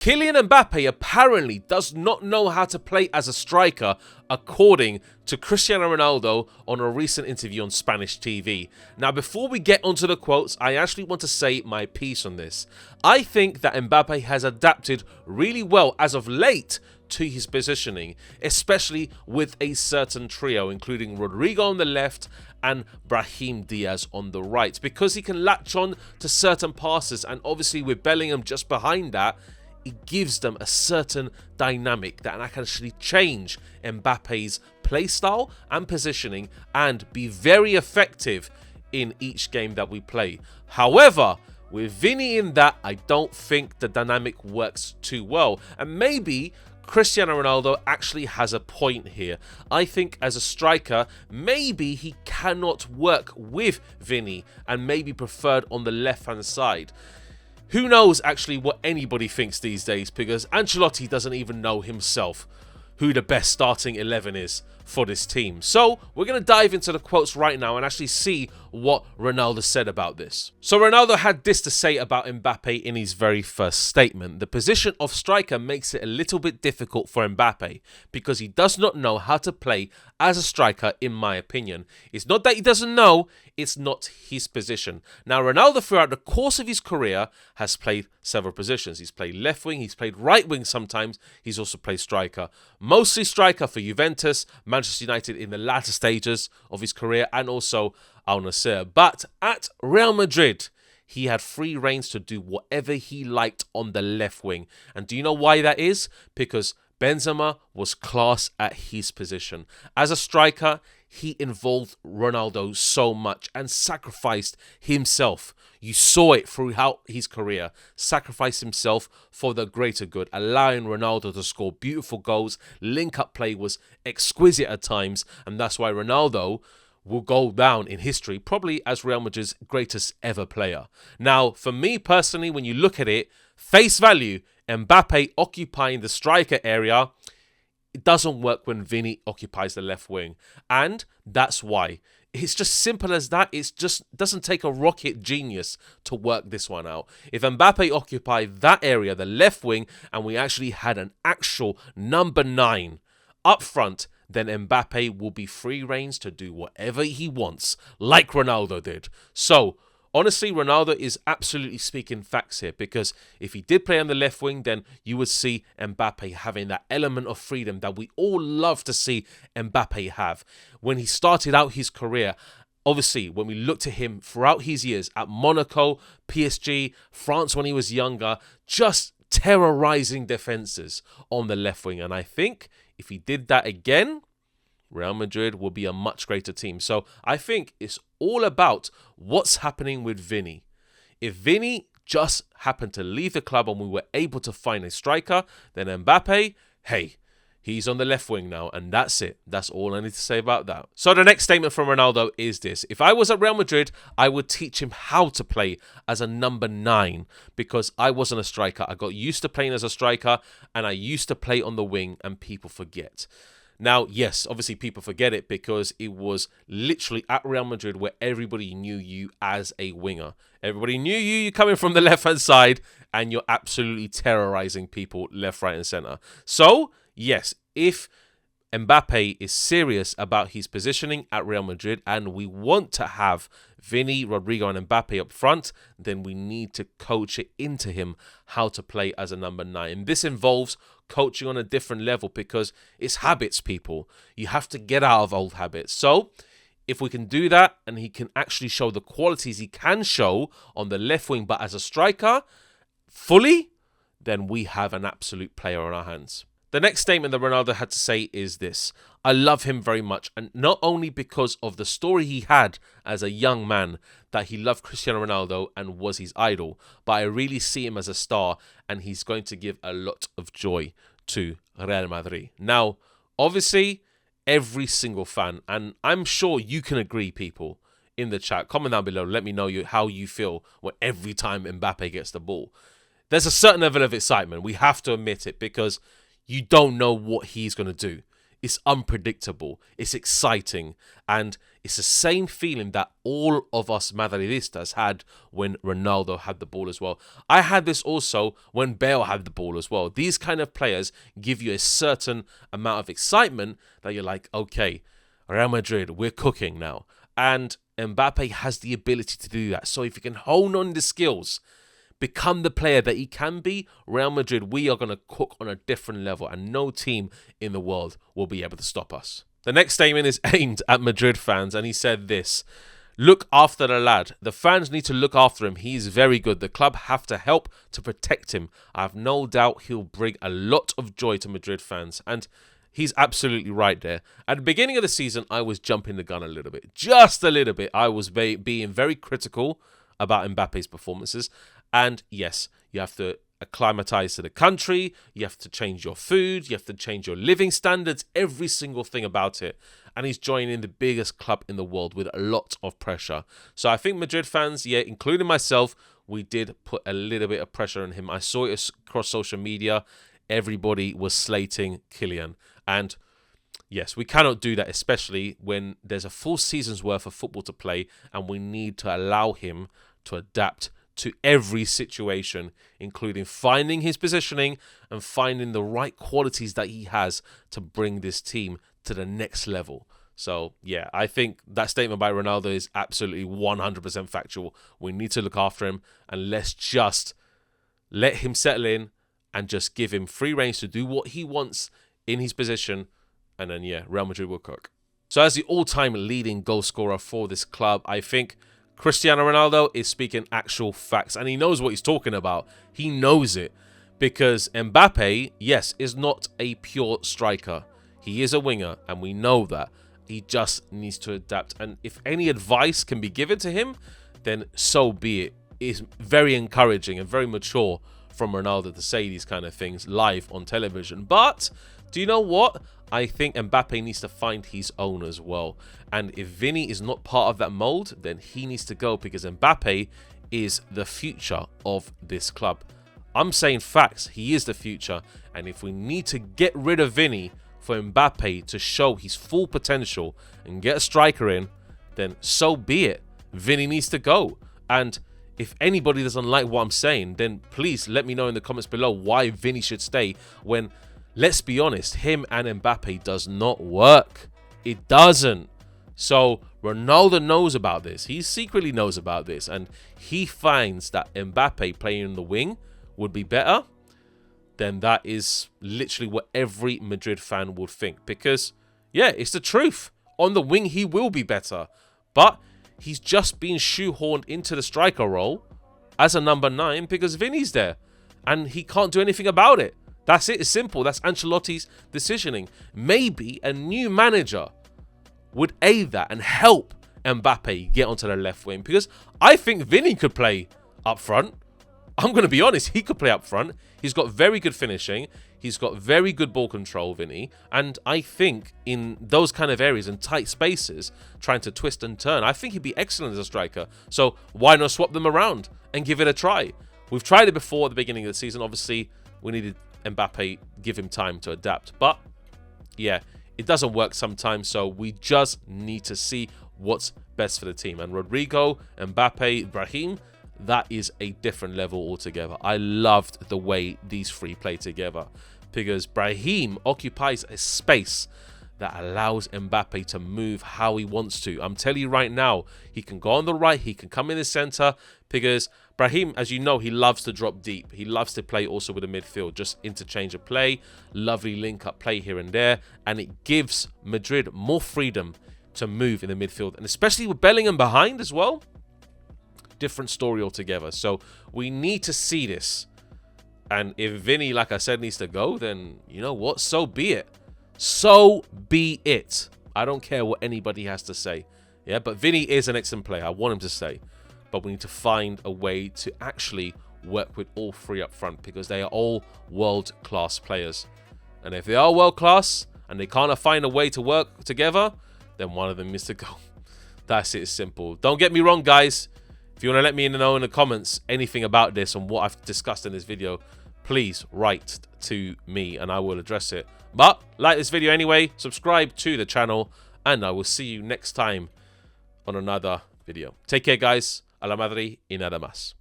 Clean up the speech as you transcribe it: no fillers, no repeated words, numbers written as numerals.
Kylian Mbappé apparently does not know how to play as a striker, according to Cristiano Ronaldo on a recent interview on Spanish TV. Now, before we get onto the quotes, I actually want to say my piece on this. I think that Mbappé has adapted really well as of late to his positioning, especially with a certain trio, including Rodrigo on the left and Brahim Diaz on the right, because he can latch on to certain passes, and obviously with Bellingham just behind that, it gives them a certain dynamic that can actually change Mbappe's playstyle and positioning and be very effective in each game that we play. However, with Vini in that, I don't think the dynamic works too well. And maybe Cristiano Ronaldo actually has a point here. I think as a striker, maybe he cannot work with Vini and maybe preferred on the left-hand side. Who knows actually what anybody thinks these days, because Ancelotti doesn't even know himself who the best starting 11 is for this team. So we're going to dive into the quotes right now and actually see what Ronaldo said about this. So Ronaldo had this to say about Mbappe in his very first statement. The position of striker makes it a little bit difficult for Mbappe because he does not know how to play as a striker, in my opinion. It's not that he doesn't know, it's not his position. Now, Ronaldo throughout the course of his career has played several positions. He's played left wing, he's played right wing sometimes, he's also played striker. Mostly striker for Juventus, Manchester United in the latter stages of his career, and also Al Nassr. But at Real Madrid, he had free reins to do whatever he liked on the left wing. And do you know why that is? Because Benzema was class at his position. As a striker, he involved Ronaldo so much and sacrificed himself. You saw it throughout his career. Sacrificed himself for the greater good, allowing Ronaldo to score beautiful goals. Link-up play was exquisite at times, and that's why Ronaldo will go down in history probably as Real Madrid's greatest ever player. Now, for me personally, when you look at it, face value, Mbappe occupying the striker area, it doesn't work when Vini occupies the left wing. And that's why. It's just simple as that. It just doesn't take a rocket genius to work this one out. If Mbappe occupied that area, the left wing, and we actually had an actual number 9 up front, then Mbappe will be free reins to do whatever he wants, like Ronaldo did. So, honestly, Ronaldo is absolutely speaking facts here, because if he did play on the left wing, then you would see Mbappe having that element of freedom that we all love to see Mbappe have. When he started out his career, obviously, when we looked at him throughout his years at Monaco, PSG, France when he was younger, just terrorizing defenses on the left wing. And I think if he did that again, Real Madrid will be a much greater team. So I think it's all about what's happening with Vini. If Vini just happened to leave the club and we were able to find a striker, then Mbappe, hey, he's on the left wing now, and that's it. That's all I need to say about that. So the next statement from Ronaldo is this. If I was at Real Madrid, I would teach him how to play as a number 9, because I wasn't a striker. I got used to playing as a striker, and I used to play on the wing, and people forget. Now, yes, obviously people forget it because it was literally at Real Madrid where everybody knew you as a winger. Everybody knew you coming from the left-hand side, and you're absolutely terrorizing people left, right, and center. So, yes, if Mbappe is serious about his positioning at Real Madrid and we want to have Vini, Rodrigo and Mbappe up front, then we need to coach it into him how to play as a number 9. And this involves coaching on a different level because it's habits, people. You have to get out of old habits. So if we can do that and he can actually show the qualities he can show on the left wing but as a striker fully, then we have an absolute player on our hands. The next statement that Ronaldo had to say is this. I love him very much, and not only because of the story he had as a young man, that he loved Cristiano Ronaldo and was his idol, but I really see him as a star, and he's going to give a lot of joy to Real Madrid. Now, obviously, every single fan, and I'm sure you can agree, people, in the chat, comment down below, let me know how you feel when every time Mbappe gets the ball. There's a certain level of excitement, we have to admit it, because you don't know what he's going to do. it's unpredictable, it's exciting, and it's the same feeling that all of us Madridistas had when Ronaldo had the ball as well. I had this also when Bale had the ball as well. These kind of players give you a certain amount of excitement that you're like, okay, Real Madrid, we're cooking now. And Mbappe has the ability to do that. So if you can hone on the skills, become the player that he can be, Real Madrid, we are going to cook on a different level, and no team in the world will be able to stop us. The next statement is aimed at Madrid fans, and he said this: look after the lad. The fans need to look after him. He's very good. The club have to help to protect him. I have no doubt he'll bring a lot of joy to Madrid fans. And he's absolutely right there. At the beginning of the season, I was jumping the gun a little bit. Just a little bit. I was being very critical about Mbappe's performances. And yes, you have to acclimatize to the country, you have to change your food, you have to change your living standards, every single thing about it. And he's joining the biggest club in the world with a lot of pressure. So I think Madrid fans, yeah, including myself, we did put a little bit of pressure on him. I saw it across social media. Everybody was slating Kylian. And yes, we cannot do that, especially when there's a full season's worth of football to play and we need to allow him to adapt to every situation, including finding his positioning and finding the right qualities that he has to bring this team to the next level. So, yeah, I think that statement by Ronaldo is absolutely 100% factual. We need to look after him, and let's just let him settle in and just give him free reins to do what he wants in his position. And then, yeah, Real Madrid will cook. So as the all-time leading goal scorer for this club, I think Cristiano Ronaldo is speaking actual facts, and he knows what he's talking about. He knows it, because Mbappe, yes, is not a pure striker. He is a winger, and we know that. He just needs to adapt, and if any advice can be given to him, then so be it. It's very encouraging and very mature from Ronaldo to say these kind of things live on television. But do you know what? I think Mbappe needs to find his own as well. And if Vinny is not part of that mold, then he needs to go, because Mbappe is the future of this club. I'm saying facts. He is the future. And if we need to get rid of Vinny for Mbappe to show his full potential and get a striker in, then so be it. Vinny needs to go. And if anybody doesn't like what I'm saying, then please let me know in the comments below why Vinny should stay when, let's be honest, him and Mbappe does not work. It doesn't. So Ronaldo knows about this. He secretly knows about this. And he finds that Mbappe playing in the wing would be better. Then that is literally what every Madrid fan would think. Because, yeah, it's the truth. On the wing, he will be better. But he's just been shoehorned into the striker role as a number 9 because Vinny's there. And he can't do anything about it. That's it. It's simple. That's Ancelotti's decisioning. Maybe a new manager would aid that and help Mbappe get onto the left wing, because I think Vinny could play up front. I'm going to be honest. He could play up front. He's got very good finishing. He's got very good ball control, Vinny. And I think in those kind of areas, in tight spaces, trying to twist and turn, I think he'd be excellent as a striker. So why not swap them around and give it a try? We've tried it before at the beginning of the season. Obviously, we needed Mbappe, give him time to adapt. But, yeah, it doesn't work sometimes. So we just need to see what's best for the team. And Rodrigo, Mbappe, Brahim, that is a different level altogether. I loved the way these three play together, because Brahim occupies a space that allows Mbappe to move how he wants to. I'm telling you right now, he can go on the right, he can come in the center, because Brahim, as you know, he loves to drop deep. He loves to play also with the midfield, just interchange of play, lovely link-up play here and there, and it gives Madrid more freedom to move in the midfield, and especially with Bellingham behind as well. Different story altogether. So we need to see this. And if Vinny, like I said, needs to go, then you know what? So be it. So be it. I don't care what anybody has to say. Yeah, but Vinny is an excellent player. I want him to stay. But we need to find a way to actually work with all three up front, because they are all world-class players. And if they are world-class and they can't find a way to work together, then one of them needs to go. That's it. It's simple. Don't get me wrong, guys. If you want to let me know in the comments anything about this and what I've discussed in this video, please write to me and I will address it. But like this video anyway, subscribe to the channel, and I will see you next time on another video. Take care, guys. A la madre y nada más.